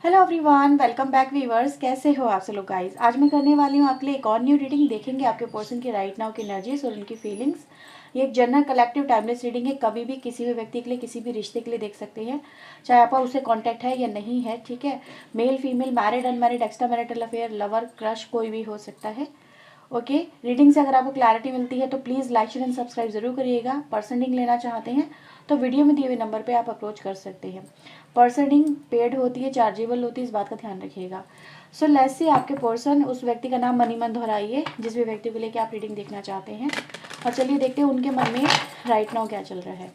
Hello everyone, welcome back viewers. कैसे हो आप सब लोग गाइस। आज मैं करने वाली हूँ आपके लिए एक और न्यू रीडिंग। देखेंगे आपके पर्सन की राइट नाउ की एनर्जीज और उनकी फीलिंग्स। ये एक जनरल कलेक्टिव टाइमलेस रीडिंग है। कभी भी किसी भी व्यक्ति के लिए, किसी भी रिश्ते के लिए देख सकते हैं, चाहे आपका उससे कॉन्टैक्ट है या नहीं है। ठीक है, male female, married unmarried, extra marital affair, lover, crush, कोई भी हो सकता है। ओके, रीडिंग से अगर आपको क्लैरिटी मिलती है तो please like share and subscribe जरूर करिएगा। पर्सनिंग लेना चाहते हैं तो वीडियो में दिए हुए नंबर पे आप अप्रोच कर सकते हैं। पर्सनिंग पेड होती है, चार्जेबल होती है, इस बात का ध्यान रखिएगा। सो लेट्स सी, आपके पर्सन, उस व्यक्ति का नाम मनी मन दोहराइए जिस भी व्यक्ति को लेकर आप रीडिंग देखना चाहते हैं। और चलिए देखते हैं उनके मन में राइट नाउ क्या चल रहा है।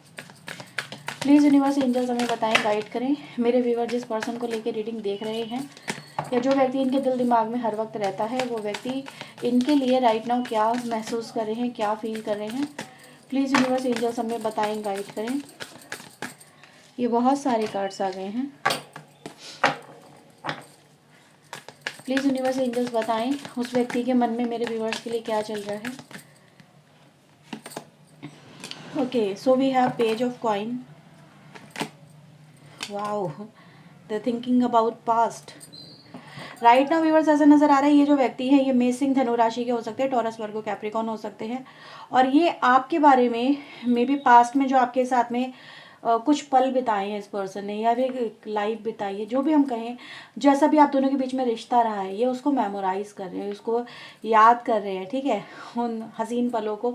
प्लीज़ यूनिवर्स एंजल्स हमें बताएं, गाइड करें। मेरे व्यूअर जिस पर्सन को लेकर रीडिंग देख रहे हैं या जो व्यक्ति इनके दिल दिमाग में हर वक्त रहता है, वो व्यक्ति इनके लिए राइट नाउ क्या महसूस कर रहे हैं, क्या फील कर रहे हैं। प्लीज़ यूनिवर्स एंजल्स हमें बताएं, गाइड करें। ये बहुत सारे कार्ड्स आ गए हैं। प्लीज़ यूनिवर्स एंजल्स बताएं उस व्यक्ति के मन में मेरे व्यूअर्स के लिए क्या चल रहा है। Okay, so we have page of coin. Wow, the thinking about past. Right now viewers ऐसा नजर आ रहा है, ये जो व्यक्ति है ये मेष सिंह धनु राशि के हो सकते हैं, टॉरस वर्गो कैप्रिकॉर्न हो सकते हैं। और ये आपके बारे में मे बी पास्ट में जो आपके साथ में कुछ पल बिताए हैं इस पर्सन ने, या फिर लाइफ बिताई है, जो भी हम कहें, जैसा भी आप दोनों के बीच में रिश्ता रहा है, ये उसको मेमोराइज कर रहे हैं, उसको याद कर रहे हैं। ठीक है, उन हसीन पलों को।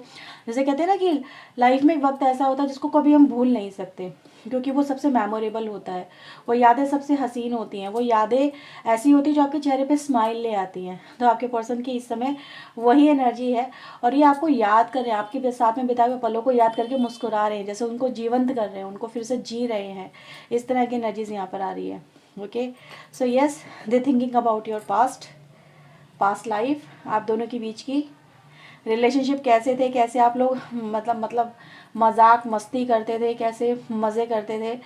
जैसे कहते हैं ना कि लाइफ में एक वक्त ऐसा होता है जिसको कभी हम भूल नहीं सकते, क्योंकि वो सबसे मेमोरेबल होता है। वो यादें सबसे हसीन होती हैं, वो यादें ऐसी होती है जो आपके चेहरे पे स्माइल ले आती हैं। तो आपके पर्सन की इस समय वही एनर्जी है और ये आपको याद कर रहे हैं, आपके साथ में बिताए हुए पलों को याद करके मुस्कुरा रहे हैं, जैसे उनको जीवंत कर रहे हैं, उनको फिर से जी रहे हैं। इस तरह की एनर्जीज यहाँ पर आ रही है। Okay, so yes, they thinking about your past life, आप दोनों के बीच की रिलेशनशिप कैसे थे, कैसे आप लोग मतलब मजाक मस्ती करते थे, कैसे मज़े करते थे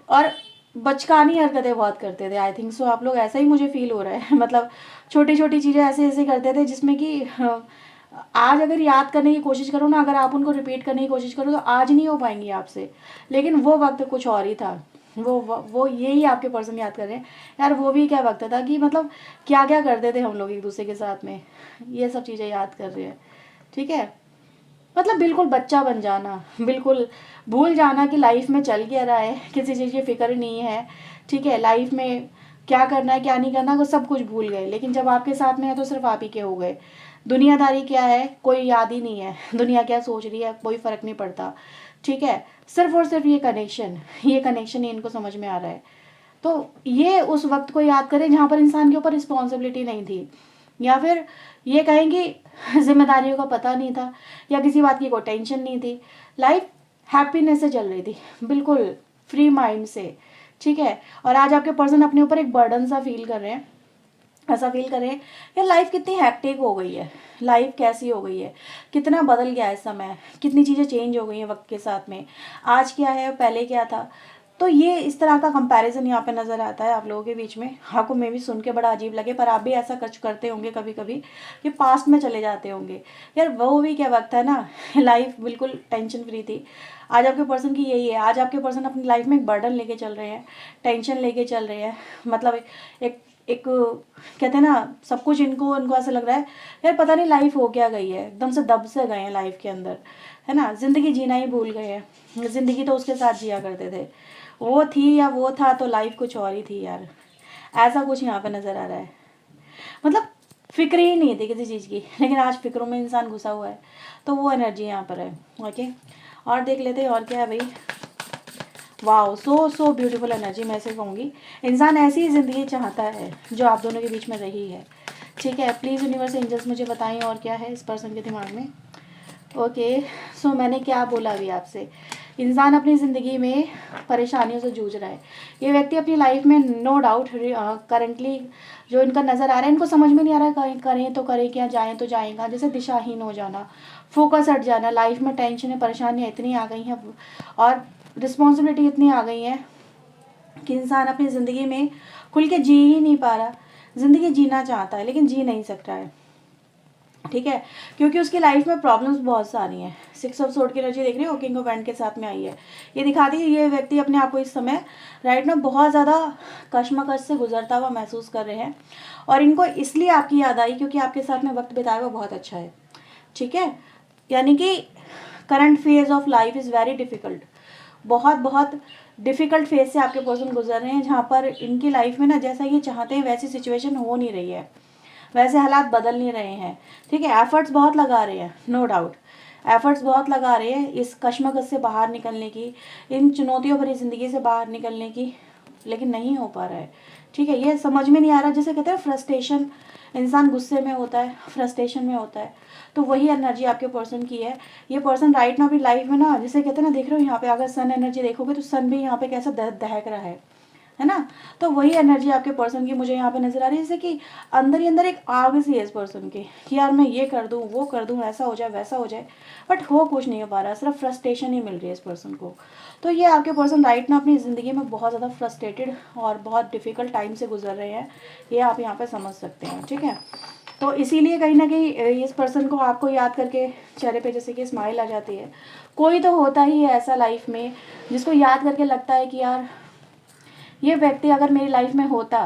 और बचकानी हरकतें बहुत करते थे। आई थिंक सो आप लोग, ऐसा ही मुझे फील हो रहा है। मतलब छोटी छोटी चीज़ें ऐसे ऐसे करते थे जिसमें कि आज अगर याद करने की कोशिश करो ना, अगर आप उनको रिपीट करने की कोशिश करो तो आज नहीं हो पाएंगी आपसे। लेकिन वो वक्त कुछ और ही था। वो यही आपके पर्सन याद कर रहे हैं। यार वो भी क्या वक्त था कि मतलब क्या क्या करते थे हम लोग एक दूसरे के साथ में, ये सब चीज़ें याद कर रहे हैं। ठीक है, मतलब बिल्कुल बच्चा बन जाना, बिल्कुल भूल जाना कि लाइफ में चल क्या रहा है, किसी चीज़ की फिक्र नहीं है। ठीक है, लाइफ में क्या करना है क्या नहीं करना वो सब कुछ भूल गए। लेकिन जब आपके साथ में है तो सिर्फ आप ही के हो गए। दुनियादारी क्या है कोई याद ही नहीं है, दुनिया क्या सोच रही है कोई फर्क नहीं पड़ता। ठीक है, सिर्फ और सिर्फ ये कनेक्शन ही इनको समझ में आ रहा है। तो ये उस वक्त को याद करें जहाँ पर इंसान के ऊपर रिस्पॉन्सिबिलिटी नहीं थी, या फिर ये कहेंगे जिम्मेदारियों का पता नहीं था, या किसी बात की कोई टेंशन नहीं थी। लाइफ हैप्पीनेस से चल रही थी, बिल्कुल फ्री माइंड से। ठीक है, और आज आपके पर्सन अपने ऊपर एक बर्डन सा फील कर रहे हैं, ऐसा फील कर रहे हैं यार लाइफ कितनी हैक्टिक हो गई है, लाइफ कैसी हो गई है, कितना बदल गया है समय, कितनी चीज़ें चेंज हो गई हैं वक्त के साथ में। आज क्या है पहले क्या था। तो ये इस तरह का कंपैरिजन यहाँ पे नज़र आता है आप लोगों के बीच में। आपको मैं भी सुन के बड़ा अजीब लगे, पर आप भी ऐसा कुछ करते होंगे कभी कभी कि पास्ट में चले जाते होंगे। यार वो भी क्या वक्त है ना, लाइफ बिल्कुल टेंशन फ्री थी। आज आपके पर्सन की यही है, आज आपके पर्सन अपनी लाइफ में एक बर्डन लेके चल रहे हैं, टेंशन लेके चल रहे हैं। मतलब एक एक कहते हैं ना, सब कुछ इनको ऐसा लग रहा है यार पता नहीं लाइफ हो क्या गई है, एकदम से दब से गए हैं लाइफ के अंदर, है ना। ज़िंदगी जीना ही भूल गए हैं। ज़िंदगी तो उसके साथ जिया करते थे, वो थी या वो था तो लाइफ कुछ और ही थी यार। ऐसा कुछ यहाँ पे नज़र आ रहा है। मतलब फिक्र ही नहीं थी किसी चीज़ की, लेकिन आज फिक्रों में इंसान घुसा हुआ है। तो वो एनर्जी यहाँ पर है। ओके, और देख लेते हैं और क्या है भाई। Wow, so beautiful energy. मैं ऐसे कहूँगी इंसान ऐसी ही ज़िंदगी चाहता है जो आप दोनों के बीच में रही है। ठीक है, प्लीज़ यूनिवर्स एंजल्स मुझे बताएं और क्या है इस पर्सन के दिमाग में। ओके, सो मैंने क्या बोला अभी आपसे, इंसान अपनी ज़िंदगी में परेशानियों से जूझ रहा है। ये व्यक्ति अपनी लाइफ में नो डाउट करंटली जो इनका नज़र आ रहा है, इनको समझ में नहीं आ रहा है करें तो करें क्या, जाएं तो जाएगा, जैसे दिशाहीन हो जाना, फोकस हट जाना। लाइफ में टेंशन परेशानियाँ इतनी आ गई हैं और रिस्पॉन्सिबिलिटी इतनी आ गई है कि इंसान अपनी ज़िंदगी में खुल के जी ही नहीं पा रहा। ज़िंदगी जीना चाहता है लेकिन जी नहीं सकता है। ठीक है, क्योंकि उसकी लाइफ में प्रॉब्लम्स बहुत सारी हैं। 6 ऑफ सोर्ड की एनर्जी देख रही हो, किंग ऑफ एंड के साथ में आई है। ये दिखाती है ये व्यक्ति अपने आप को इस समय राइट ना बहुत ज़्यादा कश्मकश से गुजरता हुआ महसूस कर रहे हैं, और इनको इसलिए आपकी याद आई क्योंकि आपके साथ में वक्त बिताया हुआ बहुत अच्छा है। ठीक है, यानी कि current phase of life is very difficult, बहुत बहुत डिफ़िकल्ट फेज से आपके पर्सन गुजर रहे हैं, जहाँ पर इनकी लाइफ में ना जैसा ये चाहते हैं वैसी सिचुएशन हो नहीं रही है, वैसे हालात बदल नहीं रहे हैं। ठीक है, एफर्ट्स बहुत लगा रहे हैं, नो डाउट एफर्ट्स बहुत लगा रहे हैं इस कश्मकश से बाहर निकलने की, इन चुनौतियों भरी ज़िंदगी से बाहर निकलने की, लेकिन नहीं हो पा रहा है। ठीक है, ये समझ में नहीं आ रहा, जैसे कहते हैं फ्रस्ट्रेशन, इंसान गुस्से में होता है, फ्रस्ट्रेशन में होता है, तो वही एनर्जी आपके पर्सन की है। ये पर्सन राइट ना भी लाइफ में ना, जैसे कहते हैं ना, देख रहे हो यहाँ पे अगर सन एनर्जी देखोगे तो सन भी यहाँ पे कैसा दहक रहा है ना, तो वही एनर्जी आपके पर्सन की मुझे यहाँ पे नजर आ रही है, जैसे कि अंदर ही अंदर एक आग सी है इस पर्सन की कि यार मैं ये कर दूँ, वो कर दूँ, ऐसा हो जाए वैसा हो जाए, बट हो कुछ नहीं हो पा रहा, सिर्फ फ्रस्ट्रेशन ही मिल रही है इस पर्सन को। तो ये आपके पर्सन राइट ना अपनी ज़िंदगी में बहुत ज़्यादा फ्रस्ट्रेटेड और बहुत डिफ़िकल्ट टाइम से गुजर रहे हैं, ये आप यहाँ पर समझ सकते हैं। ठीक है, तो इसीलिए कहीं ना कहीं इस पर्सन को आपको याद करके चेहरे पे जैसे कि स्माइल आ जाती है। कोई तो होता ही है ऐसा लाइफ में जिसको याद करके लगता है कि यार ये व्यक्ति अगर मेरी लाइफ में होता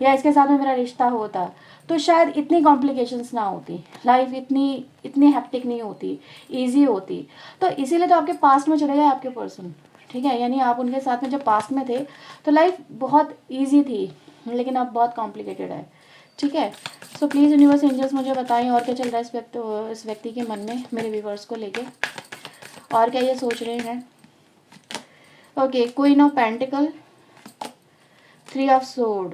या इसके साथ में मेरा रिश्ता होता तो शायद इतनी कॉम्प्लिकेशंस ना होती, लाइफ इतनी इतनी हैप्टिक नहीं होती, इजी होती। तो इसीलिए तो आपके पास्ट में चले गए आपके पर्सन। ठीक है, यानी आप उनके साथ में जब पास्ट में थे तो लाइफ बहुत ईजी थी, लेकिन अब बहुत कॉम्प्लिकेटेड है। ठीक है, सो प्लीज़ यूनिवर्स एंजल्स मुझे बताएं और क्या चल रहा है इस व्यक्ति के मन में मेरे व्यूवर्स को लेके, और क्या ये सोच रहे हैं। Okay, queen of pentacle, 3 of sword.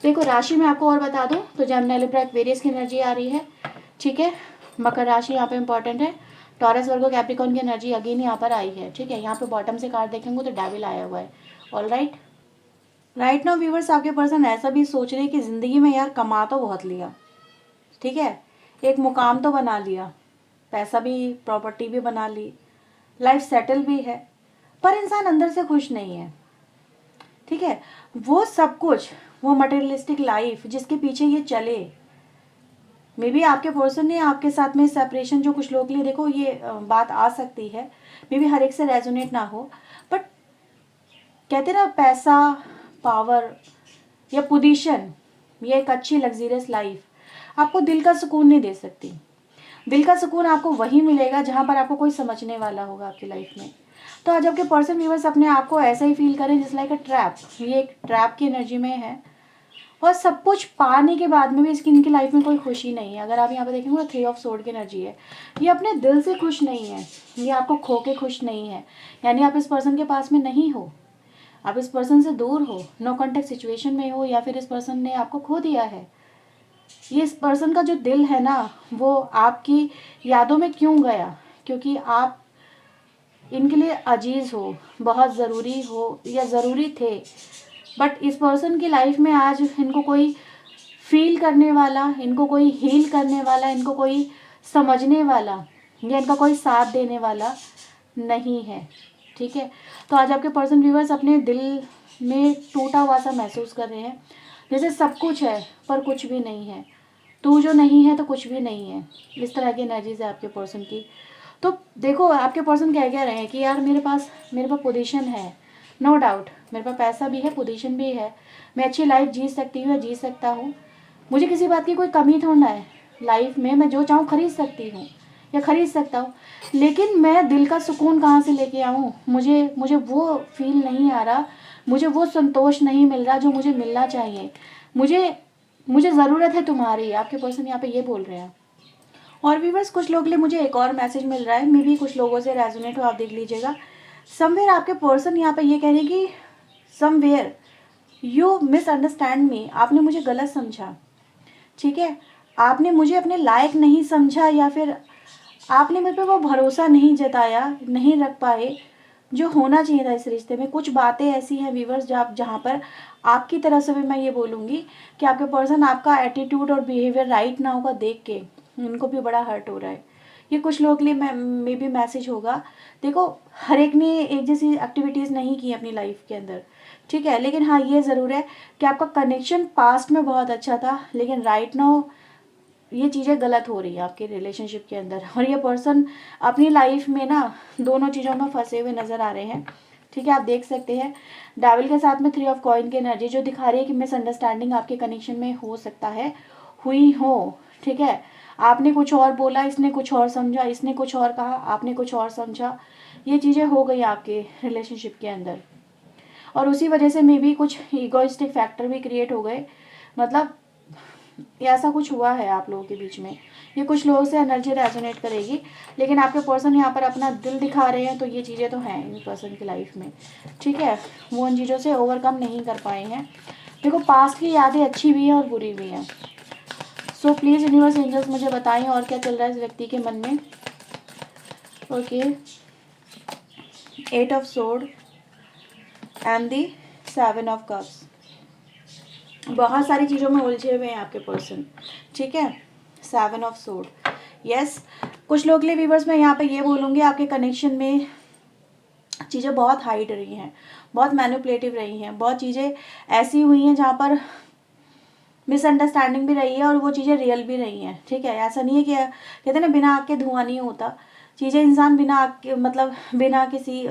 देखो राशि में आपको और बता दूं तो जेमिनी, लिब्रा, एक्वेरियस की एनर्जी आ रही है। ठीक है, मकर राशि यहाँ पे इंपॉर्टेंट है। टॉरस, वर्गो, कैप्रिकॉर्न की एनर्जी अगेन यहाँ पर आई है। ठीक है, यहाँ पे बॉटम से कार्ड देखेंगे तो डेविल आया हुआ है। All right, right now viewers आपके पर्सन ऐसा भी सोच रहे हैं कि ज़िंदगी में यार कमा तो बहुत लिया, ठीक है, एक मुकाम तो बना लिया, पैसा भी, प्रॉपर्टी भी बना ली, लाइफ सेटल भी है, पर इंसान अंदर से खुश नहीं है। ठीक है, वो सब कुछ, वो मटेरियलिस्टिक लाइफ जिसके पीछे ये चले, मे बी आपके पर्सन ने आपके साथ में सेपरेशन, जो कुछ लोग के लिए देखो ये बात आ सकती है, मे बी हर एक से रेजोनेट ना हो, बट कहते ना पैसा, पावर या पोजीशन, ये एक अच्छी लग्जरियस लाइफ आपको दिल का सुकून नहीं दे सकती। दिल का सुकून आपको वही मिलेगा जहाँ पर आपको कोई समझने वाला होगा आपकी लाइफ में। तो आज आपके पर्सन व्यूवर्स अपने आप को ऐसा ही फील करें जैसे लाइक अ ट्रैप, ये एक ट्रैप की एनर्जी में है, और सब कुछ पाने के बाद में भी इनकी लाइफ में कोई खुशी नहीं है। अगर आप यहाँ पे देखेंगे ना, 3 ऑफ सोर्ड की एनर्जी है, ये अपने दिल से खुश नहीं है, ये आपको खो के खुश नहीं है, यानी आप इस पर्सन के पास में नहीं हो, आप इस पर्सन से दूर हो, नो कॉन्टेक्ट सिचुएशन में हो, या फिर इस पर्सन ने आपको खो दिया है। ये इस पर्सन का जो दिल है ना, वो आपकी यादों में क्यों गया, क्योंकि आप इनके लिए अजीज हो, बहुत ज़रूरी हो या ज़रूरी थे, बट इस पर्सन की लाइफ में आज इनको कोई फील करने वाला, इनको कोई हील करने वाला, इनको कोई समझने वाला या इनका कोई साथ देने वाला नहीं है। ठीक है, तो आज आपके पर्सन व्यूवर्स अपने दिल में टूटा हुआ सा महसूस कर रहे हैं, जैसे सब कुछ है पर कुछ भी नहीं है, तू जो नहीं है तो कुछ भी नहीं है, इस तरह की एनर्जीज है आपके पर्सन की। तो देखो आपके पर्सन कह रहे हैं कि यार मेरे पास पोजीशन है, नो डाउट मेरे पास पैसा भी है, पोजीशन भी है, मैं अच्छी लाइफ जी सकती हूँ या जी सकता हूँ, मुझे किसी बात की कोई कमी थोड़ा है लाइफ में, मैं जो चाहूँ खरीद सकती हूँ या खरीद सकता हूँ, लेकिन मैं दिल का सुकून कहाँ से लेके आऊँ, मुझे वो फील नहीं आ रहा, मुझे वो संतोष नहीं मिल रहा जो मुझे मिलना चाहिए, मुझे ज़रूरत है तुम्हारी, आपके पर्सन यहाँ पे ये बोल रहे हैं। और भी बस कुछ लोग लिए मुझे एक और मैसेज मिल रहा है, मे भी कुछ लोगों से रेजोनेट हो, आप देख लीजिएगा। समवेयर आपके पर्सन यहाँ पे ये कह रहे हैं कि समवेयर यू मिसअंडरस्टैंड मी, आपने मुझे गलत समझा। ठीक है, आपने मुझे अपने लायक नहीं समझा, या फिर आपने मुझ पर वो भरोसा नहीं जताया, नहीं रख पाए जो होना चाहिए था इस रिश्ते में। कुछ बातें ऐसी हैं व्यूवर्स जहाँ पर आपकी तरफ से भी मैं ये बोलूँगी कि आपके पर्सन आपका एटीट्यूड और बिहेवियर राइट ना होगा देख के उनको भी बड़ा हर्ट हो रहा है। ये कुछ लोगों के लिए मे भी मैसेज होगा। देखो हर एक ने एक जैसी एक्टिविटीज़ नहीं की अपनी लाइफ के अंदर, ठीक है, लेकिन हाँ ये ज़रूर है कि आपका कनेक्शन पास्ट में बहुत अच्छा था, लेकिन राइट नाउ ये चीज़ें गलत हो रही हैं आपके रिलेशनशिप के अंदर, और ये पर्सन अपनी लाइफ में ना दोनों चीज़ों में फंसे हुए नज़र आ रहे हैं। ठीक है, आप देख सकते हैं डेविल के साथ में 3 ऑफ कॉइन की एनर्जी जो दिखा रही है कि मिसअंडरस्टैंडिंग आपके कनेक्शन में हो सकता है, हुई हो। ठीक है, आपने कुछ और बोला, इसने कुछ और समझा, इसने कुछ और कहा, आपने कुछ और समझा, ये चीज़ें हो गई आपके रिलेशनशिप के अंदर, और उसी वजह से मे बी कुछ ईगोइस्टिक फैक्टर भी क्रिएट हो गए। मतलब ऐसा कुछ हुआ है आप लोगों के बीच में। ये कुछ लोगों से एनर्जी रेजोनेट करेगी, लेकिन आपके पर्सन यहाँ पर अपना दिल दिखा रहे हैं, तो ये चीज़ें तो हैं इन पर्सन की लाइफ में। ठीक है, वो उन चीज़ों से ओवरकम नहीं कर पाए हैं। देखो, पास्ट की यादें अच्छी भी हैं और बुरी भी हैं। सो प्लीज़ यूनिवर्स एंजल्स मुझे बताएं और क्या चल रहा है इस व्यक्ति के मन में। Okay, 8 of sword and the 7 of cups. बहुत सारी चीज़ों में उलझे हुए हैं आपके पर्सन। ठीक है, 7 ऑफ सोर्ड, यस। कुछ लोग के लिए व्यूअर्स मैं यहाँ पे ये बोलूँगी, आपके कनेक्शन में चीज़ें बहुत हाइड रही हैं, बहुत मैनिपुलेटिव रही हैं, बहुत चीज़ें ऐसी हुई हैं जहाँ पर मिसअंडरस्टैंडिंग भी रही है और वो चीज़ें रियल भी रही हैं। ठीक है, ऐसा नहीं है कि कहते हैं ना बिना आग के धुआं नहीं होता। चीज़ें इंसान बिना आग के मतलब बिना किसी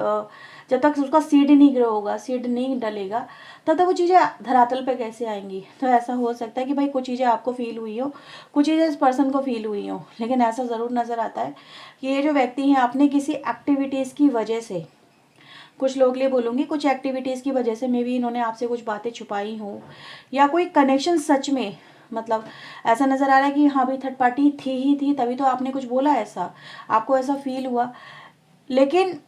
जब तक उसका सीड नहीं ग्रो होगा, सीड नहीं डलेगा, तब तक वो चीज़ें धरातल पे कैसे आएंगी। तो ऐसा हो सकता है कि भाई कुछ चीज़ें आपको फील हुई हो, कुछ चीज़ें इस पर्सन को फील हुई हो, लेकिन ऐसा ज़रूर नज़र आता है कि ये जो व्यक्ति हैं अपने किसी एक्टिविटीज़ की वजह से, कुछ लोग लिए बोलूँगी कुछ एक्टिविटीज़ की वजह से मे बी इन्होंने आपसे कुछ बातें छुपाई हो, या कोई कनेक्शन सच में मतलब ऐसा नज़र आ रहा है कि हाँ भाई थर्ड पार्टी थी ही थी, तभी तो आपने कुछ बोला, ऐसा आपको ऐसा फील हुआ। लेकिन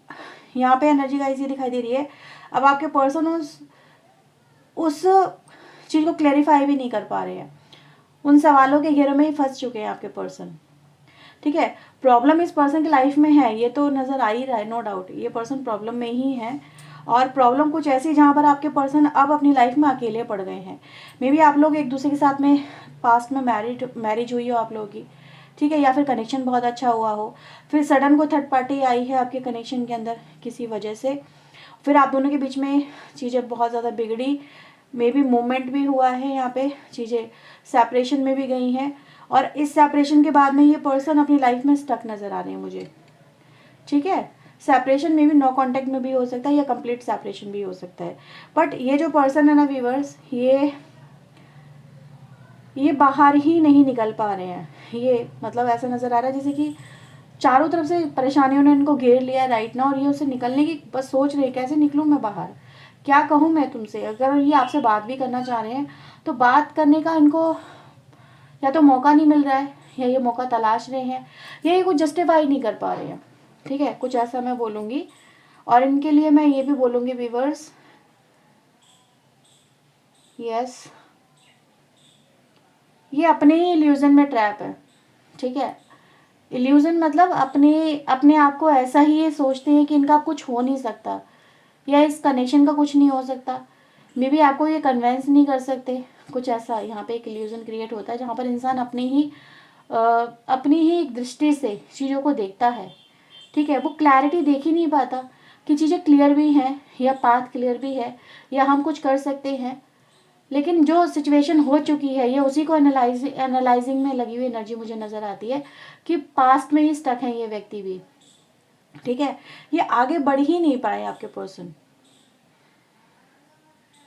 यहाँ पे एनर्जी का ये दिखाई दे रही है, अब आपके पर्सन उस चीज़ को क्लैरिफाई भी नहीं कर पा रहे हैं, उन सवालों के घेरों में ही फंस चुके हैं आपके पर्सन। ठीक है, प्रॉब्लम इस पर्सन की लाइफ में है, ये तो नज़र आ ही रहा है, नो डाउट ये पर्सन प्रॉब्लम में ही है, और प्रॉब्लम कुछ ऐसी जहाँ पर आपके पर्सन अब अपनी लाइफ में अकेले पड़ गए हैं। मे बी आप लोग एक दूसरे के साथ में पास्ट में मैरिज हुई हो आप लोगों की। ठीक है, या फिर कनेक्शन बहुत अच्छा हुआ हो, फिर सडन को थर्ड पार्टी आई है आपके कनेक्शन के अंदर किसी वजह से, फिर आप दोनों के बीच में चीज़ें बहुत ज़्यादा बिगड़ी, मे बी मूवमेंट भी हुआ है, यहाँ पे चीज़ें सेपरेशन में भी गई हैं, और इस सेपरेशन के बाद में ये पर्सन अपनी लाइफ में स्टक नज़र आ रहे हैं मुझे। ठीक है, सेपरेशन में भी नो कांटेक्ट में भी हो सकता है, या कंप्लीट सेपरेशन भी हो सकता है, बट ये जो पर्सन है ना व्यूअर्स, ये बाहर ही नहीं निकल पा रहे हैं। ये मतलब ऐसा नज़र आ रहा है जैसे कि चारों तरफ से परेशानियों ने इनको घेर लिया राइट ना, और ये उससे निकलने की बस सोच रहे कैसे निकलूँ मैं बाहर, क्या कहूँ मैं तुमसे। अगर ये आपसे बात भी करना चाह रहे हैं तो बात करने का इनको या तो मौका नहीं मिल रहा है, या ये मौका तलाश रहे हैं, या ये कुछ जस्टिफाई नहीं कर पा रहे हैं। ठीक है, कुछ ऐसा मैं बोलूँगी, और इनके लिए मैं ये भी बोलूँगी व्यूअर्स, यस, ये अपने ही इल्यूजन में ट्रैप है। ठीक है, इल्यूजन मतलब अपने आप को ऐसा ही ये सोचते हैं कि इनका कुछ हो नहीं सकता, या इस कनेक्शन का कुछ नहीं हो सकता, मे बी आपको ये कन्वेंस नहीं कर सकते, कुछ ऐसा यहाँ पे एक इल्यूजन क्रिएट होता है जहाँ पर इंसान अपनी ही एक दृष्टि से चीज़ों को देखता है। ठीक है, वो क्लैरिटी देख ही नहीं पाता कि चीज़ें क्लियर भी हैं या पाथ क्लियर भी है या हम कुछ कर सकते हैं, लेकिन जो सिचुएशन हो चुकी है ये उसी को एनालाइजिंग में लगी हुई एनर्जी मुझे नज़र आती है कि पास्ट में ही स्टक है ये व्यक्ति भी। ठीक है, ये आगे बढ़ ही नहीं पाए आपके पर्सन।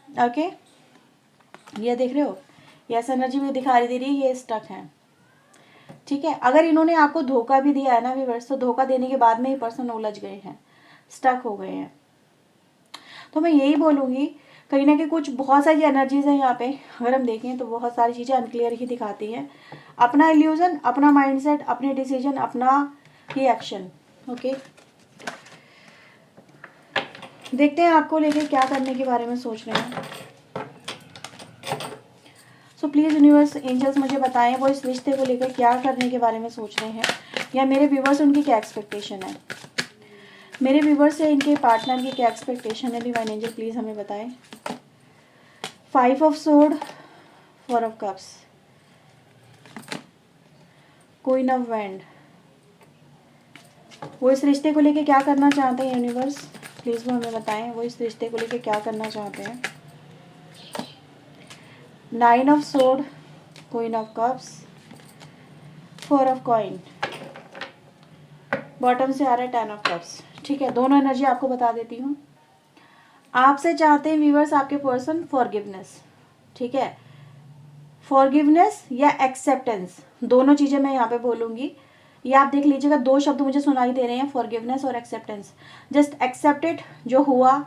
ओके, ये देख रहे हो, ये ऐसा एनर्जी भी दिखाई दे रही है, ये स्टक है। ठीक है, अगर इन्होंने आपको धोखा भी दिया है ना व्यूअर्स, तो धोखा देने के बाद में ही पर्सन उलझ गए हैं, स्टक हो गए हैं। तो मैं यही बोलूँगी, कहीं ना कहीं कुछ बहुत सारी एनर्जीज है यहाँ पे, अगर हम देखें तो बहुत सारी चीज़ें अनक्लियर ही दिखाती हैं। अपना इल्यूजन, अपना माइंडसेट, अपने डिसीजन, अपना ही एक्शन। ओके, देखते हैं आपको लेके क्या करने के बारे में सोच रहे हैं। सो प्लीज़ यूनिवर्स एंजल्स मुझे बताएं वो इस रिश्ते को लेकर क्या करने के बारे में सोच रहे हैं, या मेरे व्यूवर्स उनकी क्या एक्सपेक्टेशन है, मेरे व्यूवर्स से इनके पार्टनर की क्या एक्सपेक्टेशन है। डिवाइन एंजल प्लीज़ हमें बताएं। 5 of sword, 4 of cups, queen of wand, वो इस रिश्ते को लेके क्या करना चाहते हैं यूनिवर्स, प्लीज़ वो हमें बताएं वो इस रिश्ते को लेके क्या करना चाहते हैं। 9 of sword, queen of cups, 4 of coin, bottom से आ रहा है 10 ऑफ कप्स। ठीक है, दोनों एनर्जी आपको बता देती हूँ। आपसे चाहते हैं व्यूअर्स आपके पर्सन फॉरगिवनेस। ठीक है, फॉरगिवनेस या एक्सेप्टेंस, दोनों चीज़ें मैं यहाँ पे बोलूँगी। ये आप देख लीजिएगा, 2 शब्द मुझे सुनाई दे रहे हैं, फॉरगिवनेस और एक्सेप्टेंस। जस्ट एक्सेप्टेड, जो हुआ,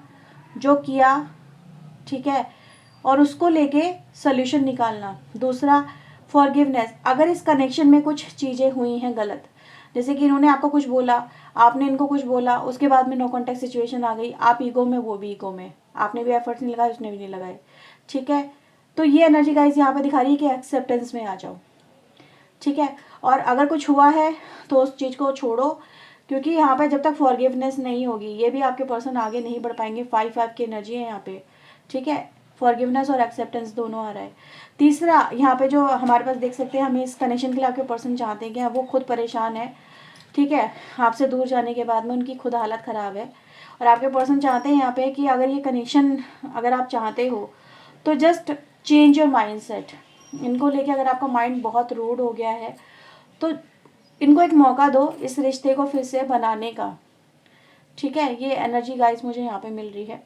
जो किया, ठीक है, और उसको लेके सोल्यूशन निकालना। दूसरा फॉरगिवनेस, अगर इस कनेक्शन में कुछ चीज़ें हुई हैं गलत, जैसे कि इन्होंने आपको कुछ बोला, आपने इनको कुछ बोला, उसके बाद में नो कॉन्टेक्ट सिचुएशन आ गई, आप ईगो में, वो भी ईगो में, आपने भी एफर्ट्स नहीं लगाए, उसने भी नहीं लगाए। ठीक है, तो ये एनर्जी गाइस यहाँ पे दिखा रही है कि एक्सेप्टेंस में आ जाओ। ठीक है, और अगर कुछ हुआ है तो उस चीज़ को छोड़ो, क्योंकि यहाँ पे जब तक फॉरगिवनेस नहीं होगी ये भी आपके पर्सन आगे नहीं बढ़ पाएंगे। 5 की एनर्जी है यहाँ पे। ठीक है, फॉरगिवनेस और एक्सेप्टेंस दोनों आ रहा है। तीसरा यहाँ पे जो हमारे पास देख सकते हैं, हमें इस कनेक्शन के लिए आपके पर्सन चाहते हैं कि वो खुद परेशान है। ठीक है, आपसे दूर जाने के बाद में उनकी खुद हालत ख़राब है, और आपके पर्सन चाहते हैं यहाँ पे कि अगर ये कनेक्शन अगर आप चाहते हो तो just change your mind set. इनको लेके अगर आपका माइंड बहुत रूड हो गया है तो इनको एक मौका दो इस रिश्ते को फिर से बनाने का। ठीक है, ये एनर्जी गाइस मुझे यहाँ पे मिल रही है।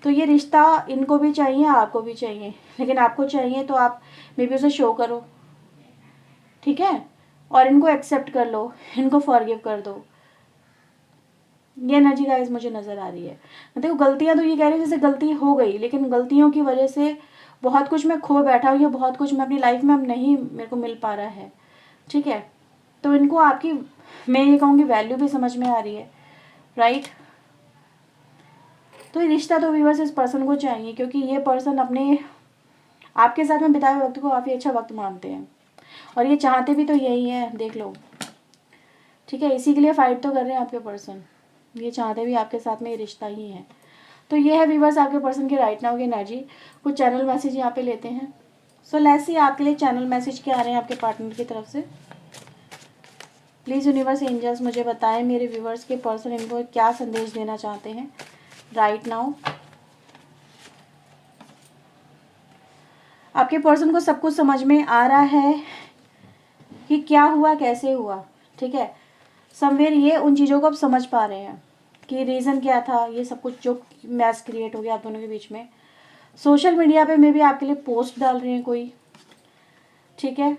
तो ये रिश्ता इनको भी चाहिए, आपको भी चाहिए, लेकिन आपको चाहिए तो आप मे बी उसे शो करो। ठीक है, और इनको एक्सेप्ट कर लो, इनको फॉरगिव कर दो। ये एनर्जी गाइस मुझे नज़र आ रही है। देखो गलतियाँ तो ये कह रही है जैसे गलती हो गई, लेकिन गलतियों की वजह से बहुत कुछ मैं खो बैठा हूँ, या बहुत कुछ मैं अपनी लाइफ में अब नहीं मेरे को मिल पा रहा है। ठीक है, तो इनको आपकी, मैं ये कहूँगी, वैल्यू भी समझ में आ रही है, राइट। तो ये रिश्ता तो व्यूअर्स इस पर्सन को चाहिए, क्योंकि ये पर्सन अपने आपके साथ में बिताए वक्त को काफ़ी अच्छा वक्त मानते हैं, और ये चाहते भी तो यही है, देख लो। ठीक है, इसी के लिए फाइट तो कर रहे हैं आपके पर्सन, ये चाहते भी आपके साथ में ये रिश्ता ही है। तो ये है व्यूअर्स आपके पर्सन के राइट नाउ की एनर्जी। कुछ चैनल मैसेज यहाँ पे लेते हैं। सो लेट्स सी आपके लिए चैनल मैसेज क्या आ रहे हैं आपके पार्टनर की तरफ से। प्लीज़ यूनिवर्स एंजल्स मुझे बताएं मेरे व्यूअर्स के पर्सन इनको क्या संदेश देना चाहते हैं राइट नाउ। आपके पर्सन को सब कुछ समझ में आ रहा है कि क्या हुआ, कैसे हुआ। ठीक है, समवेयर ये उन चीज़ों को अब समझ पा रहे हैं कि रीज़न क्या था, ये सब कुछ जो मैस क्रिएट हो गया आप दोनों के बीच में। सोशल मीडिया पे मे भी आपके लिए पोस्ट डाल रहे हैं कोई। ठीक है,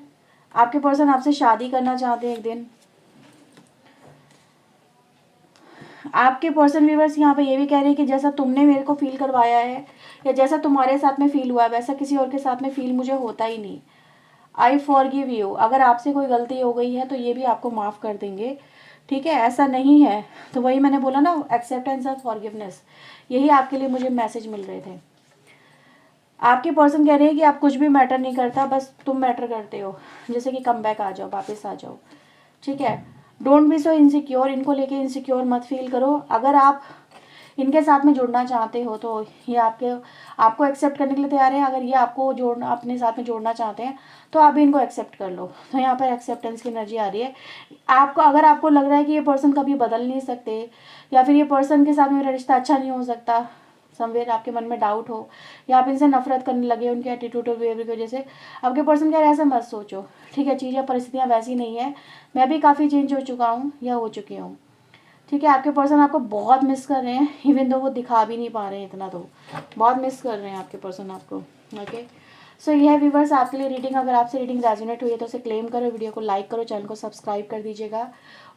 आपके पर्सन आपसे शादी करना चाहते हैं एक दिन। आपके पर्सन व्यूअर्स यहाँ पे ये भी कह रहे हैं कि जैसा तुमने मेरे को फील करवाया है, या जैसा तुम्हारे साथ में फील हुआ है, वैसा किसी और के साथ में फील मुझे होता ही नहीं। I forgive you. अगर आपसे कोई गलती हो गई है तो ये भी आपको माफ़ कर देंगे। ठीक है, ऐसा नहीं है तो वही मैंने बोला ना, एक्सेप्टेंस और फॉरगिवनेस, यही आपके लिए मुझे मैसेज मिल रहे थे। आपके पर्सन कह रहे हैं कि आप कुछ भी मैटर नहीं करता, बस तुम मैटर करते हो, जैसे कि कम बैक आ जाओ, वापस आ जाओ। ठीक है, डोंट बी सो इनसिक्योर, इनको लेके इनसिक्योर मत फील करो। अगर आप इनके साथ में जुड़ना चाहते हो तो ये आपको एक्सेप्ट करने के लिए तैयार है। अगर ये आपको जोड़ना, अपने साथ में जोड़ना चाहते हैं तो आप भी इनको एक्सेप्ट कर लो। तो यहाँ पर एक्सेप्टेंस की एनर्जी आ रही है आपको। अगर आपको लग रहा है कि ये पर्सन कभी बदल नहीं सकते, या फिर ये पर्सन के साथ मेरा रिश्ता अच्छा नहीं हो सकता, समवेयर आपके मन में डाउट हो, या आप इनसे नफरत करने लगे उनके एटीट्यूड और बिहेवियर की वजह से, आपके पर्सन कह रहे हैं ऐसा मत सोचो। ठीक है, चीज़ें परिस्थितियाँ वैसी नहीं है, मैं भी काफ़ी चेंज हो चुका हूँ या हो चुकी हूँ। ठीक है, आपके पर्सन आपको बहुत मिस कर रहे हैं, इवन दो वो दिखा भी नहीं पा रहे हैं इतना, तो बहुत मिस कर रहे हैं आपके पर्सन आपको। ओके, सो ये है व्यूवर्स आपके लिए रीडिंग। अगर आपसे रीडिंग रेजोनेट हुई है तो उसे क्लेम करो, वीडियो को लाइक करो, चैनल को सब्सक्राइब कर दीजिएगा।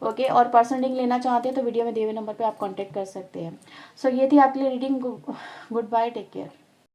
ओके, और पर्सन रीडिंग लेना चाहते हैं तो वीडियो में दिए हुए नंबर पे आप कांटेक्ट कर सकते हैं। सो ये थी आपके लिए reading. Goodbye, take care.